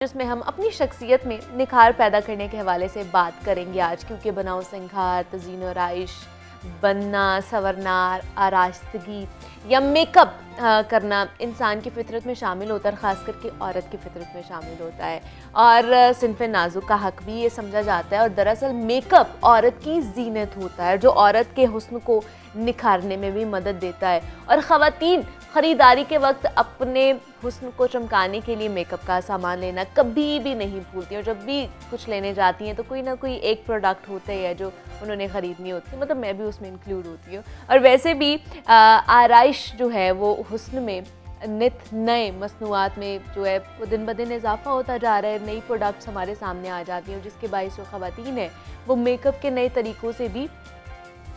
जिसमें हम अपनी शख्सियत में निखार पैदा करने के हवाले से बात करेंगे आज, क्योंकि बनाओ सिंगार, तज़ीन और आइश, बनना, संवरना, आरास्तगी या मेकअप करना इंसान की फितरत में शामिल होता है, ख़ास करके औरत की फितरत में शामिल होता है और सिन्फ़े नाजुक का हक़ भी ये समझा जाता है। और दरअसल मेकअप औरत की ज़ीनत होता है जो औरत के हुस्न को निखारने में भी मदद देता है। और ख़वातीन ख़रीदारी के वक्त अपने हुस्न को चमकाने के लिए मेकअप का सामान लेना कभी भी नहीं भूलती, और जब भी कुछ लेने जाती हैं तो कोई ना कोई एक प्रोडक्ट होता है जो उन्होंने ख़रीदनी होती है, मतलब मैं भी उसमें इंक्लूड होती हूँ। और वैसे भी आराइश जो है वो हुस्न में नित नए मसनूआत में जो है वो दिन ब दिन इजाफा होता जा रहा है, नई प्रोडक्ट्स हमारे सामने आ जाती हैं, जिसके बाइस जो ख़वातीन है वो मेकअप के नए तरीक़ों से भी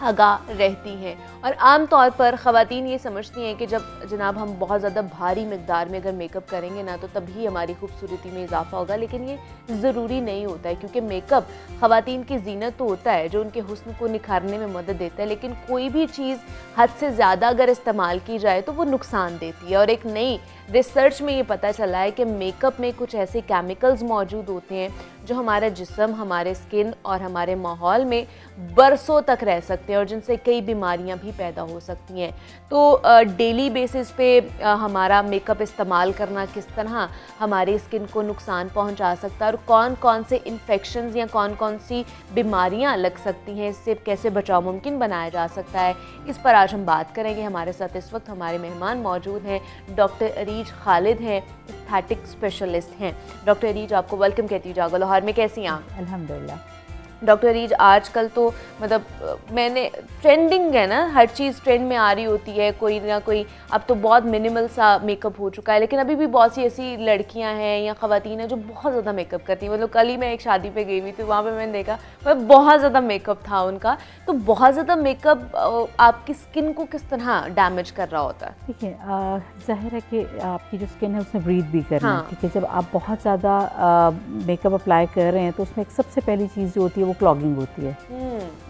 आगाह रहती हैं। और आम तौर पर ख़वातीन ये समझती हैं कि जब जनाब हम बहुत ज़्यादा भारी मिक़दार में अगर मेकअप करेंगे ना तो तभी हमारी खूबसूरती में इजाफा होगा, लेकिन ये ज़रूरी नहीं होता है, क्योंकि मेकअप ख़वातीन की ज़ीनत तो होता है जो उनके हुस्न को निखारने में मदद देता है, लेकिन कोई भी चीज़ हद से ज़्यादा अगर इस्तेमाल की जाए तो वो नुकसान देती है। और एक नई रिसर्च में ये पता चला है कि मेकअप में कुछ ऐसे केमिकल्स मौजूद होते हैं जो हमारा जिस्म, हमारे स्किन और हमारे माहौल में बरसों तक रह सकते हैं और जिनसे कई बीमारियां भी पैदा हो सकती हैं। तो डेली बेसिस पे हमारा मेकअप इस्तेमाल करना किस तरह हमारे स्किन को नुकसान पहुंचा सकता है और कौन कौन से इन्फेक्शंस या कौन कौन सी बीमारियां लग सकती हैं, इससे कैसे बचाव मुमकिन बनाया जा सकता है, इस पर आज हम बात करेंगे। हमारे साथ इस वक्त हमारे मेहमान मौजूद हैं, डॉक्टर अरीज खालिद हैं, एस्थेटिक स्पेशलिस्ट हैं। डॉक्टर अरीज, आपको वेलकम कहती हूँ जागो लाहौर में। कैसी हैं आप? अल्हम्दुलिल्लाह। डॉक्टर अरीज, आजकल तो मतलब मैंने ट्रेंडिंग है ना, हर चीज़ ट्रेंड में आ रही होती है, कोई ना कोई अब तो बहुत मिनिमल सा मेकअप हो चुका है, लेकिन अभी भी बहुत सी ऐसी लड़कियां हैं या ख़वातीन हैं जो बहुत ज़्यादा मेकअप करती हैं। मतलब कल ही मैं एक शादी पे गई हुई थी, वहाँ पे मैंने देखा बहुत ज़्यादा मेकअप था उनका। तो बहुत ज़्यादा मेकअप आपकी स्किन को किस तरह डैमेज कर रहा होता है? ठीक है, ज़ाहिर है कि आपकी जो स्किन है उसमें ब्रीथ भी करना है। ठीक है, जब आप बहुत ज़्यादा मेकअप अप्लाई कर रहे हैं तो उसमें एक सबसे पहली चीज़ जो होती है वो क्लॉगिंग होती है।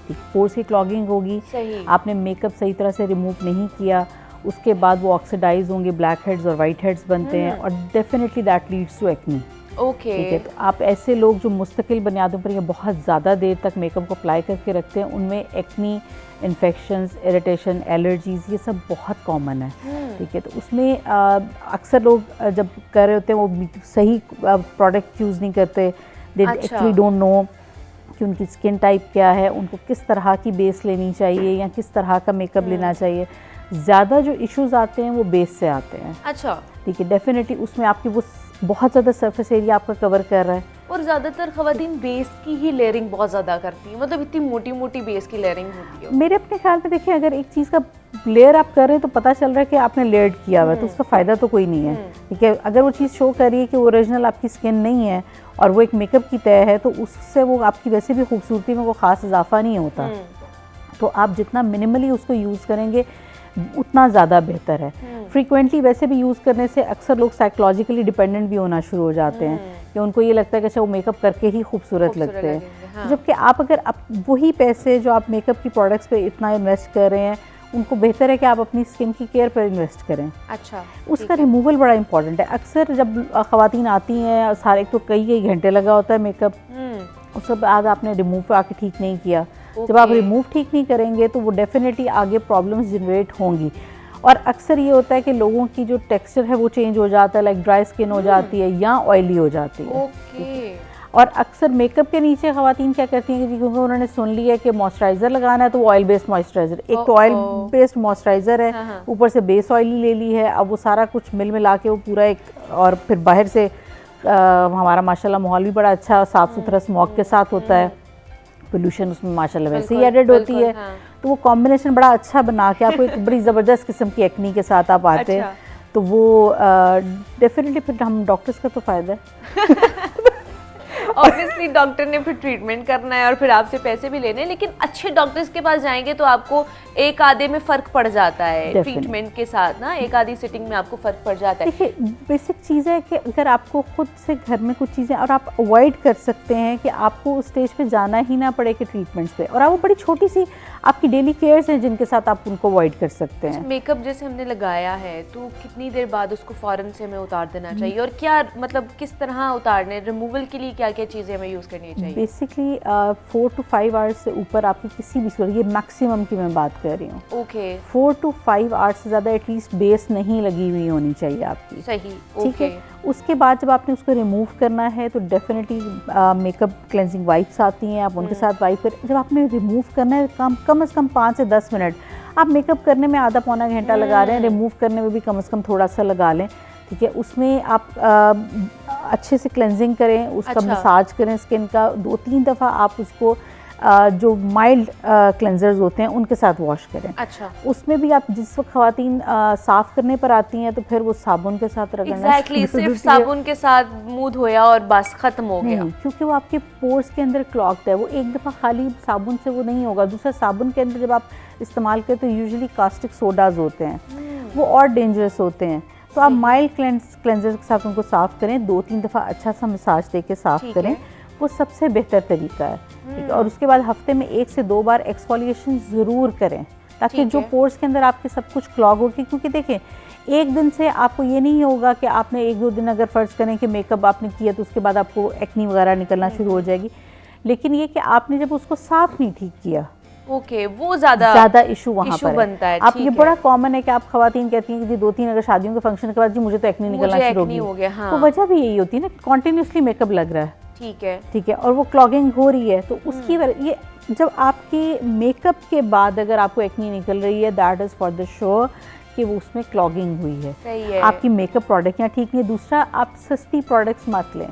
ठीक, पोर्स की क्लॉगिंग होगी, आपने मेकअप सही तरह से रिमूव नहीं किया, उसके बाद वो ऑक्सीडाइज होंगे, ब्लैक हेड्स और वाइट हेड्स बनते हैं और definitely that leads to acne. Okay, ठीक है, तो आप ऐसे लोग जो मुस्तकिल बुनियादों पर या बहुत ज़्यादा देर तक मेकअप को अप्लाई करके रखते हैं, उनमें एक्नी, इन्फेक्शंस, इरिटेशन, एलर्जीज़, ये सब बहुत कॉमन है। ठीक है, तो उसमें अक्सर लोग जब कर रहे होते हैं वो सही प्रोडक्ट यूज़ नहीं करते। दे एक्चुअली डोंट नो कि उनकी स्किन टाइप क्या है, उनको किस तरह की बेस लेनी चाहिए या किस तरह का मेकअप लेना चाहिए। ज़्यादा जो इश्यूज़ आते हैं वो बेस से आते हैं। अच्छा, ठीक है, डेफिनेटली उसमें आपकी वो बहुत ज़्यादा सरफेस एरिया आपका कवर कर रहा है। और ज़्यादातर ख़वातीन बेस की ही लेयरिंग बहुत ज़्यादा करती हैं, मतलब इतनी मोटी मोटी बेस की लेयरिंग होती है। मेरे अपने ख्याल में देखिए, अगर एक चीज़ का लेयर आप कर रहे हैं तो पता चल रहा है कि आपने लेयर्ड किया हुआ है, तो उसका फ़ायदा तो कोई नहीं है। ठीक है, अगर वो चीज़ शो कर रही है कि वो ओरिजिनल आपकी स्किन नहीं है और वो एक मेकअप की तय है, तो उससे वो आपकी वैसे भी खूबसूरती में कोई ख़ास इजाफा नहीं होता। तो आप जितना मिनिमली उसको यूज़ करेंगे उतना ज़्यादा बेहतर है। फ्रीक्वेंटली वैसे भी यूज़ करने से अक्सर लोग साइकोलॉजिकली डिपेंडेंट भी होना शुरू हो जाते हैं कि उनको ये लगता है कि अच्छा वो मेकअप करके ही खूबसूरत लगते हैं। हाँ। जबकि आप अगर वही पैसे जो आप मेकअप की प्रोडक्ट्स पे इतना इन्वेस्ट कर रहे हैं, उनको बेहतर है कि आप अपनी स्किन की केयर पर इन्वेस्ट करें। अच्छा, उसका रिमूवल बड़ा इंपॉर्टेंट है। अक्सर जब ख़वातीन आती हैं, सारे तो कई घंटे लगा होता है मेकअप, उसके बाद आपने रिमूव आके ठीक नहीं किया। जब आप रिमूव ठीक नहीं करेंगे तो वो डेफिनेटली आगे प्रॉब्लम्स जनरेट होंगी। और अक्सर ये होता है कि लोगों की जो टेक्सचर है वो चेंज हो जाता है, लाइक ड्राई स्किन हो जाती है या ऑयली हो जाती है। और अक्सर मेकअप के नीचे ख़वातीन क्या करती हैं कि क्योंकि उन्होंने सुन लिया कि मॉइस्चराइज़र लगाना है तो वो ऑयल बेस्ड मॉइस्चराइज़र, एक तो ऑयल बेस्ड मॉइस्चराइज़र है, ऊपर से बेस ऑयली ले ली है। अब वो सारा कुछ मिल मिला के वो पूरा एक, और फिर बाहर से हमारा माशाल्लाह माहौल भी बड़ा अच्छा साफ़ सुथरा स्मॉग के साथ होता है, पोल्यूशन उसमें माशाल्लाह वैसे ही एडेड होती है। तो वो कॉम्बिनेशन बड़ा अच्छा बना के आपको एक बड़ी ज़बरदस्त किस्म की एक्नी के साथ आप आते हैं। तो वो डेफिनेटली फिर हम डॉक्टर्स का तो फ़ायदा है। ऑब्वियसली डॉक्टर ने फिर ट्रीटमेंट करना है और फिर आपसे पैसे भी लेने हैं, लेकिन अच्छे डॉक्टर्स के पास जाएंगे तो आपको एक आधे में फ़र्क पड़ जाता है ट्रीटमेंट के साथ ना, एक आधी सिटिंग में आपको फ़र्क पड़ जाता है। देखिए बेसिक चीज़ है कि अगर आपको खुद से घर में कुछ चीज़ें और आप अवॉइड कर सकते हैं कि आपको उस स्टेज पे जाना ही ना पड़े कि ट्रीटमेंट्स पे, और आप वो बड़ी छोटी सी आपकी डेली केयर्स हैं जिनके साथ आप उनको अवॉइड कर सकते हैं। मेकअप जैसे हमने लगाया है तो कितनी देर बाद उसको फ़ौरन से हमें उतार देना चाहिए, और क्या मतलब किस तरह उतारने, रिमूवल के लिए क्या क्या चीज़ें हमें यूज़ करनी चाहिए? बेसिकली 4 to 5 आवर्स से ऊपर आपकी किसी भी सूरत, ये मैक्सिमम की मैं बात कर रही हूँ, ओके 4 to 5 आवर्स से ज़्यादा एटलीस्ट बेस नहीं लगी हुई होनी चाहिए आपकी। सही, ठीक है। उसके बाद जब आपने उसको रिमूव करना है तो डेफिनेटली मेकअप क्लेंजिंग वाइप्स आती हैं, आप उनके साथ वाइप करें। जब आपने रिमूव करना है कम से कम 5 से 10 मिनट, आप मेकअप करने में आधा पौना घंटा लगा रहे हैं, रिमूव करने में भी कम से कम थोड़ा सा लगा लें। ठीक है, उसमें आप अच्छे से क्लेंजिंग करें, उसका मसाज करें स्किन का, 2-3 दफ़ा आप उसको जो माइल्ड क्लेंजर्स होते हैं उनके साथ वॉश करें। अच्छा, उसमें भी आप जिस वक्त ख़वातीन साफ़ करने पर आती हैं तो फिर वो साबुन के साथ रगड़ना, एग्जैक्टली सिर्फ साबुन के साथ मुंह धोया और बस खत्म हो गया, क्योंकि वो आपके पोर्स के अंदर क्लॉग्ड है। वो एक दफ़ा खाली साबुन से वो नहीं होगा। दूसरा, साबुन के अंदर जब आप इस्तेमाल करें तो यूजुअली कास्टिक सोडाज होते हैं, वो और डेंजरस होते हैं। तो आप माइल्ड क्लेंजर के साथ उनको साफ़ करें, 2-3 दफ़ा अच्छा सा मसाज दे के साफ़ करें, वो सबसे बेहतर तरीका है। ठीक है, और उसके बाद हफ्ते में 1 से 2 बार एक्सफोलिएशन ज़रूर करें ताकि जो पोर्स के अंदर आपके सब कुछ क्लॉग हो। क्योंकि देखें, एक दिन से आपको ये नहीं होगा कि आपने 1-2 दिन अगर फ़र्ज़ करें कि मेकअप आपने किया तो उसके बाद आपको एक्नी वगैरह निकलना शुरू हो जाएगी, लेकिन ये कि आपने जब उसको साफ़ नहीं ठीक किया, ओके, वो ज़्यादा इशू वहाँ पर बनता है। आप ये बड़ा कॉमन है कि आप ख़वातीन कहती हैं कि जी 2-3 अगर शादियों के फंक्शन के बाद जी मुझे तो एक्नी निकलना शुरू हो गया। हाँ। तो वजह भी यही होती है ना, कॉन्टिन्यूसली मेकअप लग रहा है। ठीक है, और वो क्लॉगिंग हो रही है, तो उसकी वजह ये जब आपके मेकअप के बाद अगर आपको एक्नी निकल रही है, that is for the sure कि वो उसमें क्लॉगिंग हुई है। सही है। आपकी मेकअप प्रोडक्ट यहाँ ठीक नहीं है। दूसरा, आप सस्ती प्रोडक्ट्स मत लें।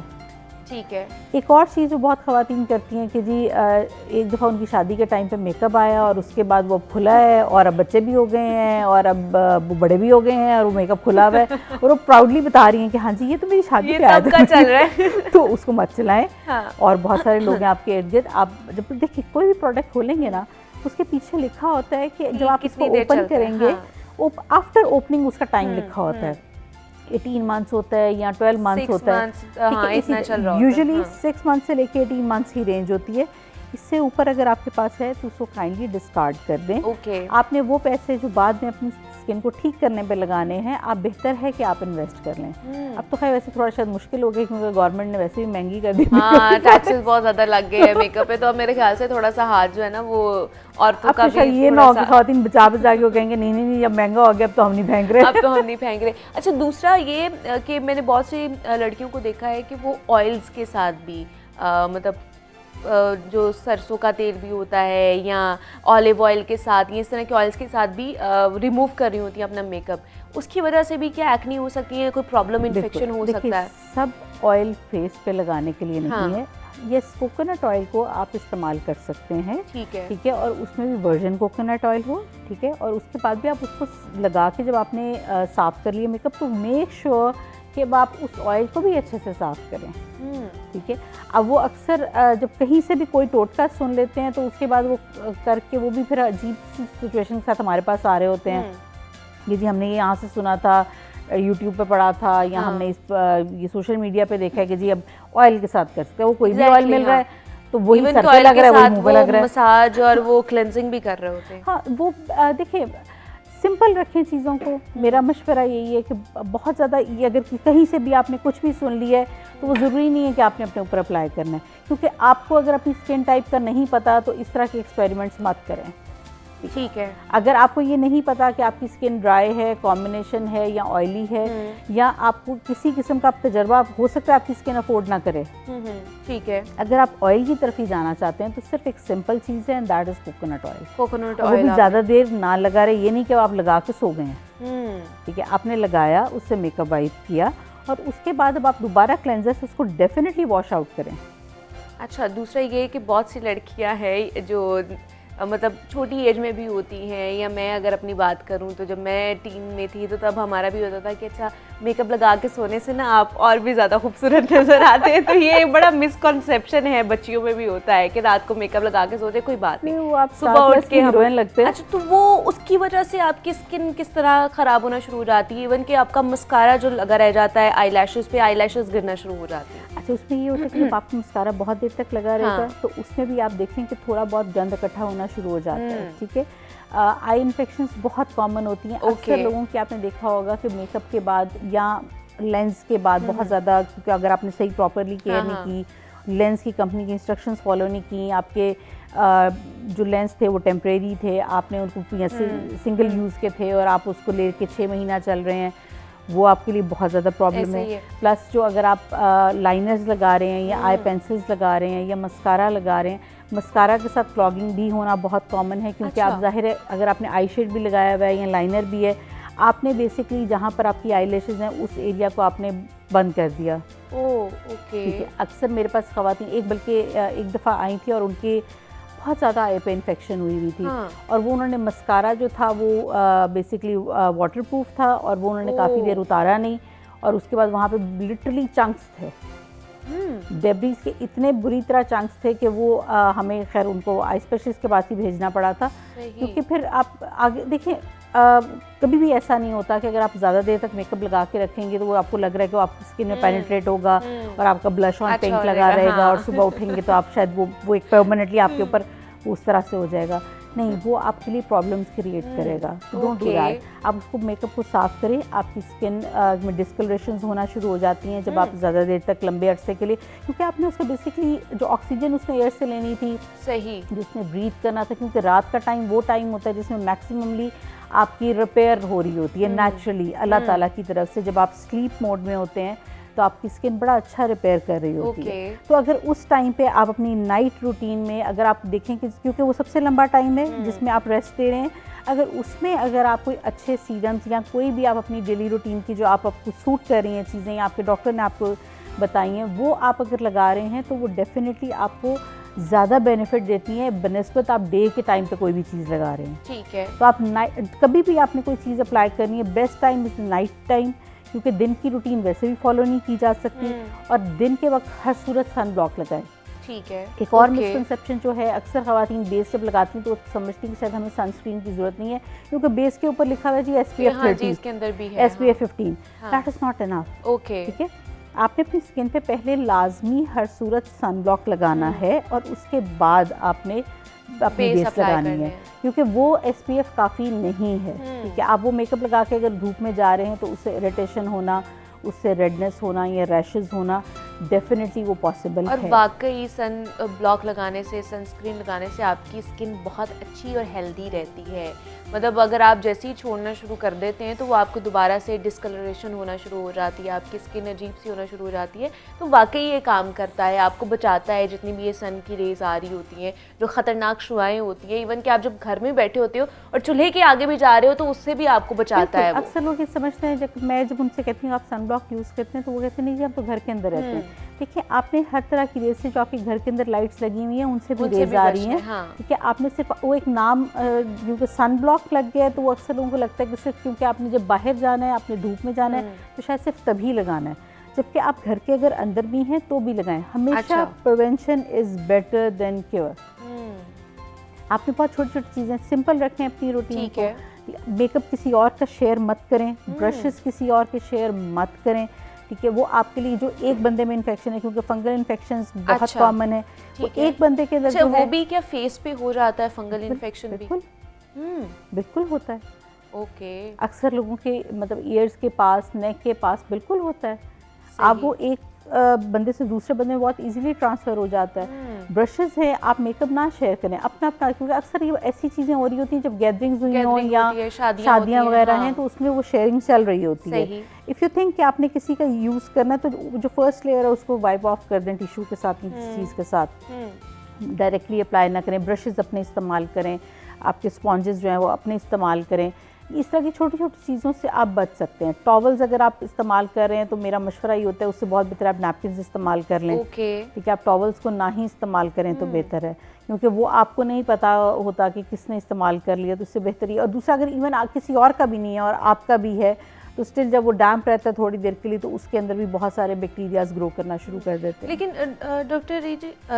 ठीक है। एक और चीज़ जो बहुत ख़वातीन करती हैं कि जी एक दफ़ा उनकी शादी के टाइम पे मेकअप आया और उसके बाद वो खुला है और अब बच्चे भी हो गए हैं और अब वो बड़े भी हो गए हैं और वो मेकअप खुला हुआ है और वो प्राउडली बता रही हैं कि हाँ जी ये तो मेरी शादी पे आया था, चल रहा है। तो उसको मत चलाएं। हाँ। और बहुत सारे लोग हैं आपके इर्द गिर्द, आप जब देखिए कोई भी प्रोडक्ट खोलेंगे ना, उसके पीछे लिखा होता है कि जब आप इसको ओपन करेंगे, आफ्टर ओपनिंग उसका टाइम लिखा होता है, 18 मंथ्स होता है या 12 मंथ्स होता है। यूजुअली 6 मंथ से लेके 18 मंथ्स की रेंज होती है। इससे ऊपर अगर आपके पास है तो उसको काइंडली डिस्कार्ड कर दें। आपने वो पैसे जो बाद में अपनी स्किन को ठीक करने पे लगाने हैं, आप बेहतर है कि आप इन्वेस्ट कर लें। अब तो खैर वैसे थोड़ा शायद मुश्किल हो गई क्योंकि गवर्नमेंट ने वैसे भी महंगी कर दी, टैक्सेस बहुत ज़्यादा लग गए हैं मेकअप पे, तो अब मेरे ख्याल से थोड़ा सा हाथ जो है ना वो औरतों का भी ये ना हो कि ख़वातीन बचा के वो कहेंगे नहीं अब महंगा हो गया, अब तो हम नहीं फेंक रहे, अब तो हम नहीं फेंक रहे। अच्छा, दूसरा ये कि मैंने बहुत सी लड़कियों को देखा है कि वो ऑयल्स के साथ भी मतलब जो सरसों का तेल भी होता है या ऑलिव ऑयल के साथ, ये इस तरह के ऑयल्स के साथ भी रिमूव कर रही होती हैं अपना मेकअप, उसकी वजह से भी क्या एक्नी हो सकती है, कोई प्रॉब्लम इन्फेक्शन हो सकता है? सब ऑयल फेस पे लगाने के लिए नहीं है। ये कोकोनट ऑयल को आप इस्तेमाल कर सकते हैं। ठीक है, और उसमें भी वर्जिन कोकोनट ऑयल हो। ठीक है, और उसके बाद भी आप उसको लगा के जब आपने साफ़ कर लिया मेकअप, तो मेक श्योर कि आप उस ऑयल को भी अच्छे से साफ़ करें। ठीक है, अब वो अक्सर जब कहीं से भी कोई टोटका सुन लेते हैं तो उसके बाद वो करके वो भी फिर अजीब सी सिचुएशन के साथ हमारे पास आ रहे होते हैं कि जी हमने ये यहाँ से सुना था, यूट्यूब पे पढ़ा था, या हमने ये सोशल मीडिया पे देखा है कि जी अब ऑयल के साथ कर सकते हैं। वो कोई भी ऑयल मिल रहा है तो वही सर पे लग रहा है, वही मुँह पे लग रहा है, मसाज और वो क्लेंजिंग भी कर रहे होते हैं। हाँ, वो देखिए सिंपल रखें चीज़ों को। मेरा मशवरा यही है कि बहुत ज़्यादा ये अगर कहीं से भी आपने कुछ भी सुन लिया है तो वो ज़रूरी नहीं है कि आपने अपने ऊपर अप्लाई करना है, क्योंकि आपको अगर अपनी स्किन टाइप का नहीं पता तो इस तरह के एक्सपेरिमेंट्स मत करें। ठीक है, अगर आपको ये नहीं पता कि आपकी स्किन ड्राई है, कॉम्बिनेशन है या ऑयली है, या आपको किसी किस्म का तजर्बा हो सकता है आपकी स्किन अफोर्ड ना करे, ठीक है, अगर आप ऑयल की तरफ ही जाना चाहते हैं तो सिर्फ एक सिंपल चीज़ है and that is coconut oil. Coconut oil भी ज़्यादा देर ना लगा रहे, ये नहीं कि आप लगा के सो गए हैं। ठीक है, आपने लगाया, उससे मेकअप वाइप किया और उसके बाद अब आप दोबारा क्लेंजर से उसको डेफिनेटली वॉश आउट करें। अच्छा, दूसरा ये कि बहुत सी लड़कियां हैं जो मतलब छोटी एज में भी होती हैं, या मैं अगर अपनी बात करूं तो जब मैं टीन में थी तो तब हमारा भी होता था कि अच्छा मेकअप लगा के सोने से ना आप और भी ज़्यादा खूबसूरत नज़र आते हैं। तो ये एक बड़ा मिसकॉन्सेप्शन है, बच्चियों में भी होता है कि रात को मेकअप लगा के सोते, कोई बात नहीं, वो आप सुबह उठ के हीरोइन लगते हैं। अच्छा, तो वो उसकी वजह से आपकी स्किन किस तरह ख़राब होना शुरू हो जाती है? इवन कि आपका मस्कारा जो लगा रह जाता है आई लैशेज़ पे, आई लैशेज़ गिरना शुरू हो जाती है। अच्छा, उसमें ये होता है कि जब आपका मस्कारा बहुत देर तक लगा रहता है तो उसमें भी आप देखें कि थोड़ा बहुत गंद इकट्ठा होना शुरू हो जाता है, ठीक है। आई इन्फेक्शंस बहुत कॉमन होती हैं। अक्सर लोगों की आपने देखा होगा कि मेकअप के बाद या लेंस के बाद बहुत ज़्यादा, क्योंकि अगर आपने सही प्रॉपरली केयर नहीं की, लेंस की कंपनी की इंस्ट्रक्शंस फॉलो नहीं की, आपके जो लेंस थे वो टेम्परेरी थे, आपने उनको सिंगल यूज़ के थे और आप उसको लेके 6 महीना चल रहे हैं, वो आपके लिए बहुत ज़्यादा प्रॉब्लम है। प्लस जो अगर आप लाइनर्स लगा रहे हैं या आई पेंसिल्स लगा रहे हैं या मस्कारा लगा रहे हैं, मस्कारा के साथ क्लॉगिंग भी होना बहुत कॉमन है, क्योंकि आप जाहिर है अगर आपने आई शेड भी लगाया हुआ है या लाइनर भी है, आपने बेसिकली जहाँ पर आपकी आई लैशेज़ हैं उस एरिया को आपने बंद कर दिया। ओके, ठीक है। अक्सर मेरे पास ख़वातीन एक दफ़ा आई थी और उनके बहुत ज़्यादा आई पे इन्फेक्शन हुई थी, और वो उन्होंने मस्कारा जो था वो बेसिकली वाटरप्रूफ था और वो उन्होंने काफ़ी देर उतारा नहीं, और उसके बाद वहाँ पे लिटरली चंक्स थे, डेब्रीज के इतने बुरी तरह चंक्स थे कि वो हमें खैर उनको आई स्पेशलिस्ट के पास ही भेजना पड़ा था, क्योंकि फिर आप आगे देखें कभी भी ऐसा नहीं होता कि अगर आप ज़्यादा देर तक मेकअप लगा के रखेंगे तो वो आपको लग रहा है कि वो आपकी स्किन में पेनिट्रेट होगा और आपका ब्लश ऑन पिंक लगा रहेगा और सुबह उठेंगे तो आप शायद वो एक परमानेंटली आपके ऊपर उस तरह से हो जाएगा। नहीं, वो आपके लिए प्रॉब्लम्स क्रिएट करेगा। Don't do that. आप उसको मेकअप को साफ़ करें। आपकी स्किन में डिस्कलरेशंस होना शुरू हो जाती हैं जब आप ज़्यादा देर तक लंबे अरसे के लिए, क्योंकि आपने उसका बेसिकली जो ऑक्सीजन उसने एयर से लेनी थी, सही, जिसने ब्रीथ करना था, क्योंकि रात का टाइम वो टाइम होता है जिसमें मैक्सिममली आपकी रिपेयर हो रही होती है नेचुरली अल्लाह ताला की तरफ से। जब आप स्लीप मोड में होते हैं तो आपकी स्किन बड़ा अच्छा रिपेयर कर रही होती है। तो अगर उस टाइम पे आप अपनी नाइट रूटीन में अगर आप देखें कि क्योंकि वो सबसे लंबा टाइम है जिसमें आप रेस्ट दे रहे हैं, अगर उसमें अगर आप कोई अच्छे सीरम्स या कोई भी आप अपनी डेली रूटीन की जो आपको सूट कर रही हैं चीज़ें या आपके डॉक्टर ने आपको बताई हैं वो आप अगर लगा रहे हैं तो वो डेफिनेटली आपको ज़्यादा बेनिफिट देती हैं बनस्बत आप डे के टाइम पे कोई भी चीज़ लगा रहे हैं। ठीक है। तो आप कभी भी आपने कोई चीज़ अप्लाई करनी है, best time is night time, क्योंकि दिन की रूटीन वैसे भी फॉलो नहीं की जा सकती, और दिन के वक्त हर सूरत सन ब्लॉक लगाएं। ठीक है। एक और मिसकंसेप्शन जो है, अक्सर खवातीन बेस जब लगाती हैं तो समझती हैं कि शायद हमें सनस्क्रीन की जरूरत नहीं है, क्योंकि बेस के ऊपर लिखा हुआ है जी SPF 30, इसके अंदर भी है SPF 15। That is not enough. Okay, ठीक है। आपने अपनी स्किन पे पहले लाजमी हर सूरत सन ब्लॉक लगाना है और उसके बाद आपने अपनी बेस लगानी है, क्योंकि वो SPF काफ़ी नहीं है। ठीक है। आप वो मेकअप लगा के अगर धूप में जा रहे हैं तो उससे इरिटेशन होना, उससे रेडनेस होना या रैशेस होना डेफिनेटली वो पॉसिबल है। और वाकई सन ब्लॉक लगाने से, सनस्क्रीन लगाने से आपकी स्किन बहुत अच्छी और हेल्दी रहती है। मतलब अगर आप जैसे ही छोड़ना शुरू कर देते हैं तो वो आपको दोबारा से डिस्कलरेशन होना शुरू हो जाती है, आपकी स्किन अजीब सी होना शुरू हो जाती है। तो वाकई ये काम करता है, आपको बचाता है जितनी भी ये सन की रेज आ रही होती हैं, जो ख़तरनाक शुआएँ होती हैं, इवन कि आप जब घर में बैठे होते हो और चूल्हे के आगे भी जा रहे हो तो उससे भी आपको बचाता है। अक्सर लोग ये समझते हैं, जब उनसे कहती हूँ आप सन ब्लॉक यूज़ करते हैं तो वो कहते नहीं जी आप तो घर के अंदर रहते हैं। देखिए, आपने हर तरह की रेज से जो आपके घर के अंदर लाइट्स लगी हुई हैं उनसे भी रेज आ रही हैं। ठीक है। आपने सिर्फ वो एक नाम क्योंकि सन ब्लॉक लग गया है तो वो अक्सर लोगों को लगता है कि सिर्फ क्योंकि आपने जब बाहर जाना है, आपने धूप में जाना है तो शायद सिर्फ तभी लगाना है, जबकि आप घर के अगर अंदर भी हैं तो भी लगाएं। हमेशा prevention is better than cure. आपने बहुत छोटी छोटी चीज़ें सिंपल रखें अपनी रूटीन को। मेकअप किसी और का शेयर मत करें, ब्रशेस किसी और के शेयर मत करें। ठीक है। वो आपके लिए जो एक बंदे में इन्फेक्शन है, क्योंकि फंगल इन्फेक्शंस बहुत कॉमन है, वो एक बंदे के अंदर वो भी क्या फेस पे हो जाता है फंगल इन्फेक्शन? बिल्कुल बिल्कुल होता है। ओके। अक्सर लोगों के मतलब ईयर्स के पास, नेक के पास बिल्कुल होता है। आप वो एक बंदे से दूसरे बंदे में बहुत इजीली ट्रांसफ़र हो जाता है। ब्रशेस हैं, आप मेकअप ना शेयर करें अपना, क्योंकि अक्सर ये ऐसी चीज़ें हो रही होती हैं जब गैदरिंग्स हुई हों या शादियाँ वगैरह हैं तो उसमें वो शेयरिंग चल रही होती है। इफ़ यू थिंक कि आपने किसी का यूज़ करना है तो जो फर्स्ट लेयर है उसको वाइप ऑफ कर दें टिश्यू के साथ, किसी चीज़ के साथ डायरेक्टली अप्लाई ना करें। ब्रशेस अपने इस्तेमाल करें, आपके स्पॉन्जेस जो हैं वो अपने इस्तेमाल करें। इस तरह की छोटी छोटी चीज़ों से आप बच सकते हैं। टॉवल्स अगर आप इस्तेमाल कर रहे हैं तो मेरा मशवरा ये होता है उससे बहुत बेहतर आप नैपकिन इस्तेमाल कर लें। ठीक है, आप टॉवल्स को ना ही इस्तेमाल करें तो बेहतर है, क्योंकि वो आपको नहीं पता होता कि किसने इस्तेमाल कर लिया, तो उससे बेहतर ही। और दूसरा, अगर इवन किसी और का भी नहीं है और आपका भी है तो स्टिल जब वो डैम्प रहता है थोड़ी देर के लिए तो उसके अंदर भी बहुत सारे बैक्टीरियाज ग्रो करना शुरू कर देते हैं। लेकिन डॉक्टर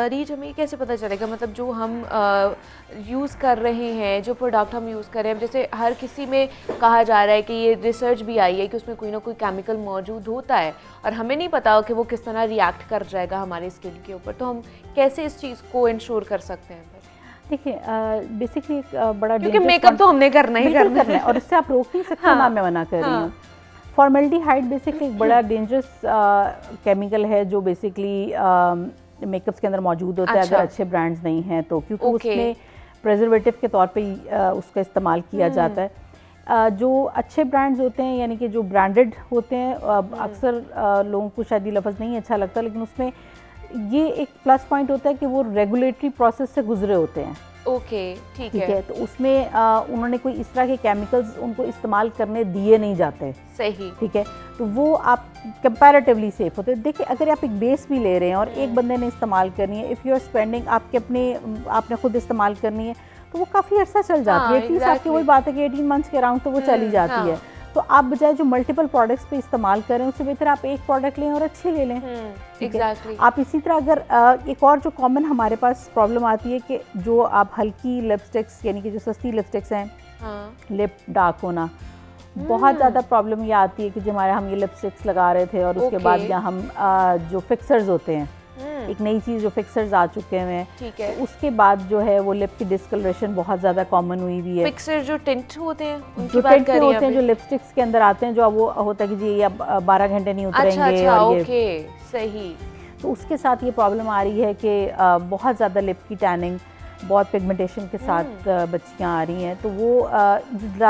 रीज हमें ये कैसे पता चलेगा, मतलब जो हम यूज़ कर रहे हैं, जो प्रोडक्ट हम यूज़ कर रहे हैं, जैसे हर किसी में कहा जा रहा है कि ये रिसर्च भी आई है कि उसमें कोई ना कोई केमिकल मौजूद होता है और हमें नहीं पता कि वो किस तरह रिएक्ट कर जाएगा हमारे स्किन के ऊपर, तो हम कैसे इस चीज़ को इंश्योर कर सकते हैं? देखिए, बेसिकली एक बड़ा, क्योंकि मेकअप तो हमने करना ही करना है और इससे आप रोक नहीं सकते। हाँ, मैं मना कर रही हूँ। फॉर्मेल्डिहाइड बेसिकली एक बड़ा डेंजरस केमिकल है जो बेसिकली मेकअप्स के अंदर मौजूद होता है, अगर अच्छे ब्रांड्स नहीं हैं तो, क्योंकि उसमें प्रिजर्वेटिव के तौर पे उसका इस्तेमाल किया जाता है। जो अच्छे ब्रांड्स होते हैं, यानी कि जो ब्रांडेड होते हैं, अक्सर लोगों को शायद ये लफ्ज़ नहीं अच्छा लगता, लेकिन उसमें ये एक प्लस पॉइंट होता है कि वो रेगुलेटरी प्रोसेस से गुजरे होते हैं। ठीक है। तो उसमें उन्होंने कोई इस तरह के केमिकल्स उनको इस्तेमाल करने दिए नहीं जाते। सही। ठीक है, तो वो आप कंपैरेटिवली सेफ होते हैं। देखिए, अगर आप एक बेस भी ले रहे हैं और एक बंदे ने इस्तेमाल करनी है, इफ़ यू आर स्पेंडिंग, आपने खुद इस्तेमाल करनी है तो वो काफ़ी अर्सा चल जाती है। एटलीस्ट आपकी वही बात है कि 18 मंथ्स के अराउंड तो वो चली जाती है। तो आप बजाय जो मल्टीपल प्रोडक्ट्स पे इस्तेमाल करें उससे बेहतर आप एक प्रोडक्ट लें और अच्छे ले लें। एग्जैक्टली। आप इसी तरह अगर एक और जो कॉमन हमारे पास प्रॉब्लम आती है कि जो आप हल्की लिपस्टिक्स, यानी कि जो सस्ती लिपस्टिक्स हैं, लिप डार्क होना, बहुत ज़्यादा प्रॉब्लम ये आती है कि जो हमारे हम ये लिपस्टिक्स लगा रहे थे और उसके बाद या हम जो फिक्सर्स होते हैं, एक नई चीज़ जो फिक्सर्स आ चुके हैं, ठीक है, तो उसके बाद जो है वो लिप की डिस्कलरेशन बहुत ज़्यादा कॉमन हुई हुई है। फिक्सर जो टिंट होते हैं, जो टिंट होते हैं, जो लिपस्टिक्स के अंदर आते हैं, जो वो होता है कि जी अब 12 घंटे नहीं उतरेंगे। अच्छा, और ये सही। तो उसके साथ ये प्रॉब्लम आ रही है कि बहुत ज़्यादा लिप की टैनिंग, बहुत पिगमेंटेशन के साथ बच्चियाँ आ रही हैं, तो वो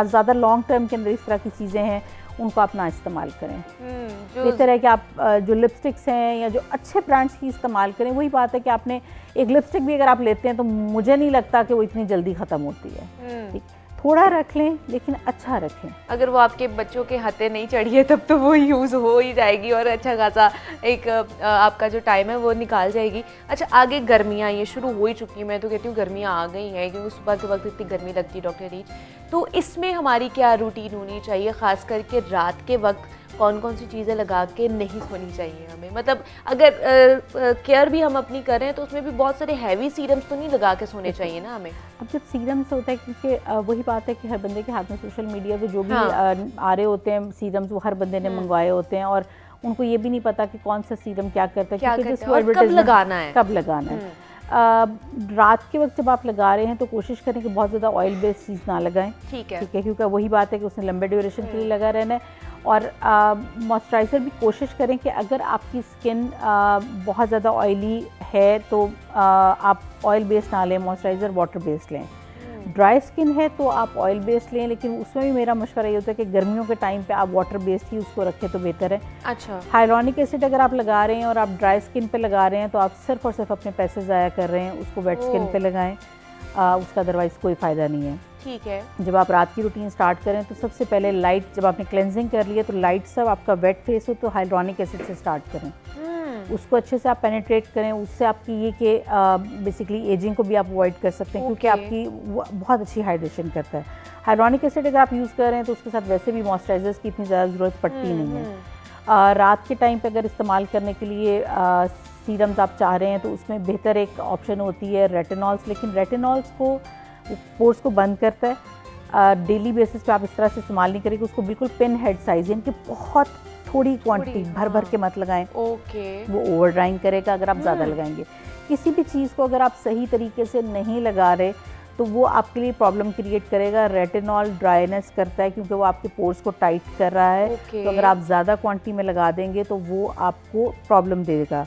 ज़्यादा लॉन्ग टर्म के अंदर इस तरह की चीज़ें हैं, उनको आप ना इस्तेमाल करें। इस तरह के आप जो लिपस्टिक्स हैं या जो अच्छे ब्रांड्स की इस्तेमाल करें। वही बात है कि आपने एक लिपस्टिक भी अगर आप लेते हैं तो मुझे नहीं लगता कि वो इतनी जल्दी ख़त्म होती है। ठीक, थोड़ा रख लें लेकिन अच्छा रखें। अगर वो आपके बच्चों के हाथे नहीं चढ़ी है तब तो वो यूज़ हो ही जाएगी और अच्छा खासा एक आपका जो टाइम है वो निकाल जाएगी। अच्छा, आगे गर्मियाँ ये शुरू हो ही चुकी हैं, मैं तो कहती हूँ गर्मियाँ आ गई हैं, क्योंकि सुबह के वक्त इतनी गर्मी लगती है डॉक्टर रीच। तो इसमें हमारी क्या रूटीन होनी चाहिए, ख़ास करके रात के वक्त कौन कौन सी चीज़ें लगा के नहीं सोनी चाहिए हमें? मतलब अगर केयर भी हम अपनी करें तो उसमें भी बहुत सारे हैवी सीरम्स तो नहीं लगा के सोने चाहिए ना हमें? अब जब सीरम्स होता है, क्योंकि वही बात है कि हर बंदे के हाथ में सोशल मीडिया पे जो भी आ रहे होते हैं सीरम्स, वो हर बंदे ने मंगवाए होते हैं और उनको ये भी नहीं पता कि कौन सा सीरम क्या करता है, क्योंकि कब लगाना है। रात के वक्त जब आप लगा रहे हैं तो कोशिश करें कि बहुत ज़्यादा ऑयल बेस्ड चीज़ ना लगाएं। ठीक है, क्योंकि वही बात है कि उसने लंबे ड्यूरेशन के लिए लगा रहना है। और मॉइस्चराइज़र भी कोशिश करें कि अगर आपकी स्किन बहुत ज़्यादा ऑयली है तो आप ऑयल बेस्ड ना लें, मॉइस्चराइज़र वाटर बेस्ड लें। ड्राई स्किन है तो आप ऑयल बेस्ड लें, लेकिन उसमें भी मेरा मशवरा ये होता है कि गर्मियों के टाइम पे आप वाटर बेस्ड ही उसको रखें तो बेहतर है। अच्छा, हाइलोनिक एसिड अगर आप लगा रहे हैं और आप ड्राई स्किन पे लगा रहे हैं तो आप सिर्फ और सिर्फ अपने पैसे ज़ाया कर रहे हैं, उसको वेट स्किन पे लगाएं, उसका अदरवाइज़ कोई फ़ायदा नहीं है। ठीक है। जब आप रात की रूटीन स्टार्ट करें तो सबसे पहले लाइट, जब आपने क्लेंजिंग कर लिया तो लाइट सब आपका वेट फेस हो तो हाइलोनिक एसिड से स्टार्ट करें, उसको अच्छे से आप पेनिट्रेट करें। उससे आपकी ये कि बेसिकली एजिंग को भी आप अवॉइड कर सकते हैं, क्योंकि आपकी बहुत अच्छी हाइड्रेशन करता है। हाइलोनिक एसिड अगर आप यूज़ कर रहे हैं तो उसके साथ वैसे भी मॉइस्चराइजर्स की इतनी ज़्यादा ज़रूरत पड़ती नहीं है। रात के टाइम पे अगर इस्तेमाल करने के लिए सीरम्स आप चाह रहे हैं तो उसमें बेहतर एक ऑप्शन होती है रेटिनॉल्स, लेकिन रेटिनॉल्स को पोर्स को बंद करता है। डेली बेसिस पे आप इस तरह से इस्तेमाल नहीं करेंगे, उसको बिल्कुल पिन हेड साइज, यानी कि बहुत थोड़ी क्वांटिटी, भर के मत लगाएं। वो ओवर ड्राइंग करेगा अगर आप ज़्यादा लगाएंगे। किसी भी चीज़ को अगर आप सही तरीके से नहीं लगा रहे तो वो आपके लिए प्रॉब्लम क्रिएट करेगा। रेटिनॉल ड्राइनेस करता है क्योंकि वो आपके पोर्स को टाइट कर रहा है। तो अगर आप ज़्यादा क्वांटिटी में लगा देंगे तो वो आपको प्रॉब्लम देगा।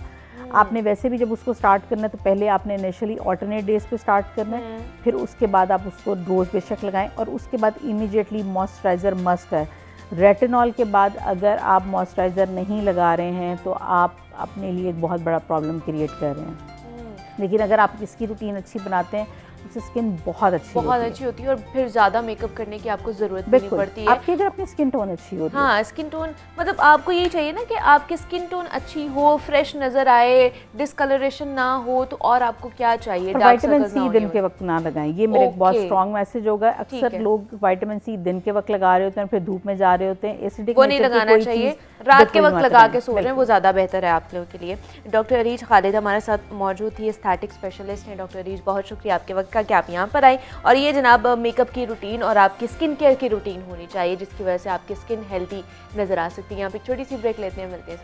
आपने वैसे भी जब उसको स्टार्ट करना है तो पहले आपने इनिशियली ऑल्टरनेट डेज पे स्टार्ट करना है, फिर उसके बाद आप उसको रोज़ बेशक लगाएं और उसके बाद इमीडिएटली मॉइस्चराइज़र मस्ट है। रेटिनॉल के बाद अगर आप मॉइस्चराइज़र नहीं लगा रहे हैं तो आप अपने लिए एक बहुत बड़ा प्रॉब्लम क्रिएट कर रहे हैं। लेकिन अगर आप इसकी रूटीन अच्छी बनाते हैं इससे स्किन बहुत अच्छी होती है और फिर ज़्यादा मेकअप करने की आपको ज़रूरत भी नहीं पड़ती है। आपकी अगर अपनी स्किन टोन अच्छी होती है, हाँ, स्किन टोन मतलब आपको यही चाहिए ना कि आपकी स्किन टोन अच्छी हो, फ्रेश नज़र आए, डिस्कलरेशन ना हो, तो और आपको क्या चाहिए? विटामिन सी दिन के वक्त ना लगाएं, ये मेरा एक बहुत स्ट्रॉन्ग मैसेज होगा। अक्सर लोग विटामिन सी दिन के वक्त लगा रहे होते हैं, फिर धूप में जा रहे होते हैं, एसिडिक वो नहीं लगाना चाहिए, रात के वक्त लगा के सो रहे हैं, वो ज़्यादा बेहतर है आप लोगों के लिए। डॉक्टर अरीज खालिद हमारे साथ मौजूद थी, एस्थेटिक स्पेशलिस्ट हैं। डॉक्टर अरीज, बहुत शुक्रिया आपके वक्त का कि आप यहाँ पर आए। और ये जनाब मेकअप की रूटीन और आपकी स्किन केयर की रूटीन होनी चाहिए, जिसकी वजह से आपकी स्किन हेल्दी नज़र आ सकती है। यहाँ पे छोटी सी ब्रेक लेते हैं, मिलते हैं।